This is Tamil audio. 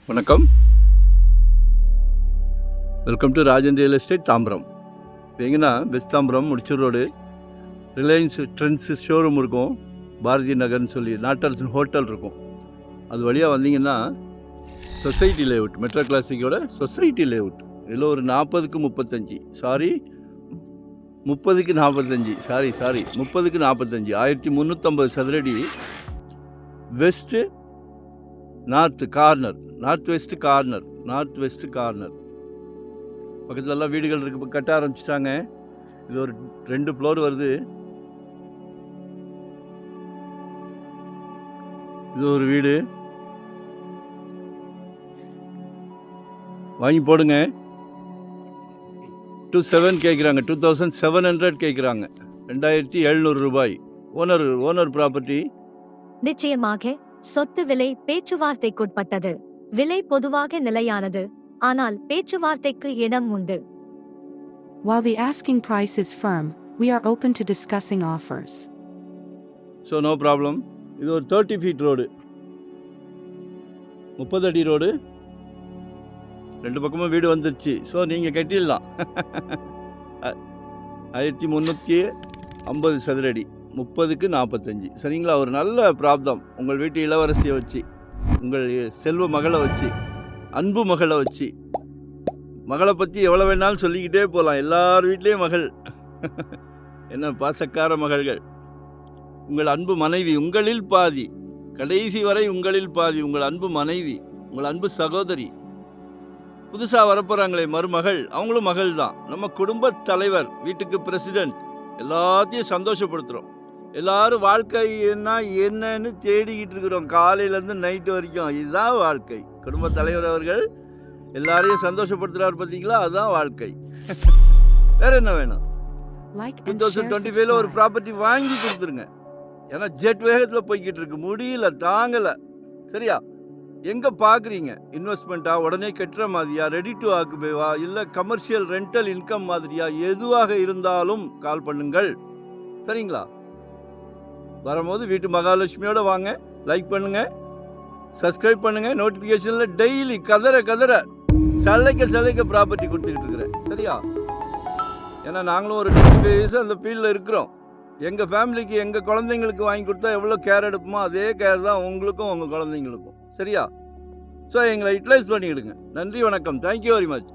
வணக்கம், welcome to Rajan real estate Tambaram. எங்கன்னா best Tambaram Mudichur road Reliance Trends showroom இருக்கும், பாரதி நகர்னு சொல்லி நாட்டரசன் ஹோட்டல் இருக்கும். அது வழியாக வந்தீங்கன்னா சொசைட்டி லேஅவுட், மெட்ரோ கிளாசிக்கோட சொசைட்டி லேஅவுட். இதில் ஒரு 40க்கு 35 30க்கு 45 30க்கு 45 1350 சதுரடி வெஸ்ட்டு நார்த் வெஸ்ட் கார்னர் பக்கத்துலலாம் வீடுகள் இருக்குது. இப்போ கட்ட ஆரம்பிச்சிட்டாங்க. இது ஒரு 2 ஃப்ளோர் வருது. இது ஒரு வீடு வாங்கி போடுங்க. 27 கேட்குறாங்க, 2700 கேட்குறாங்க, 2700 ரூபாய். Owner property. நிச்சயமாக சொத்து விலை பேச்சுவார்த்தைக்குட்பட்டது. விலை பொதுவாக நிலையானது, ஆனால் பேச்சுவார்த்தைக்கு இடம் உண்டு. While the asking price is firm, we are open to discussing offers. So no problem. இது ஒரு 30 feet ரோடு, 30 அடி ரோடு, 2 பக்கமும் வீடு வந்துருச்சு. ஸோ நீங்கள் கட்டிடலாம். 1350 சதுரடி, 30க்கு 45. சரிங்களா? ஒரு நல்ல பிராப்தம். உங்கள் வீட்டு இளவரசியை வச்சு, உங்கள் செல்வ மகளை வச்சு, அன்பு மகளை வச்சு, மகளை பற்றி எவ்வளோ வேணாலும் சொல்லிக்கிட்டே போகலாம். எல்லார் வீட்லேயும் மகள் என்ன பாசக்கார மகள்கள். உங்கள் அன்பு மனைவி, உங்களில் பாதி, கடைசி வரை உங்களில் பாதி, உங்கள் அன்பு மனைவி, உங்கள் அன்பு சகோதரி. புதுசாக வரப்போகிறாங்களே மருமகள், அவங்களும் மகள் தான். நம்ம குடும்ப தலைவர், வீட்டுக்கு பிரசிடென்ட், எல்லாத்தையும் சந்தோஷப்படுத்துகிறோம். எல்லாரும் வாழ்க்கை என்னன்னு தேடிக்கிட்டு இருக்கிறோம், காலையிலேருந்து நைட்டு வரைக்கும். இதுதான் வாழ்க்கை. குடும்ப தலைவர் அவர்கள் எல்லாரையும் சந்தோஷப்படுத்துகிறார், பார்த்தீங்களா? அதுதான் வாழ்க்கை. வேற என்ன வேணும்? 2025 ஒரு ப்ராப்பர்ட்டி வாங்கி கொடுத்துருங்க. ஏன்னா ஜெட் வேகத்தில் போய்கிட்டு இருக்கு, முடியல, தாங்கலை. சரியா? எங்கே பார்க்குறீங்க? இன்வெஸ்ட்மெண்ட்டா, உடனே கட்டுற மாதிரியா, ரெடி டு ஆக்குபேவா, இல்லை கமர்ஷியல் ரெண்டல் இன்கம் மாதிரியா, எதுவாக இருந்தாலும் கால் பண்ணுங்கள். சரிங்களா? வரும்போது வீட்டு மகாலட்சுமியோடு வாங்க. லைக் பண்ணுங்கள், சப்ஸ்கிரைப் பண்ணுங்கள், நோட்டிஃபிகேஷனில் டெய்லி கதற சலைக்க ப்ராப்பர்ட்டி கொடுத்துக்கிட்டு இருக்கிறேன். சரியா? ஏன்னா நாங்களும் ஒரு 25 years அந்த ஃபீல்டில் இருக்கிறோம். எங்கள் ஃபேமிலிக்கு, எங்கள் குழந்தைங்களுக்கு வாங்கி கொடுத்தா எவ்வளோ கேர் எடுப்போமோ அதே கேர் தான் உங்களுக்கும் உங்கள் குழந்தைங்களுக்கும். சரியா? ஸோ எங்களை யூட்டிலைஸ் பண்ணிக்கிடுங்க. நன்றி, வணக்கம். Thank you very much.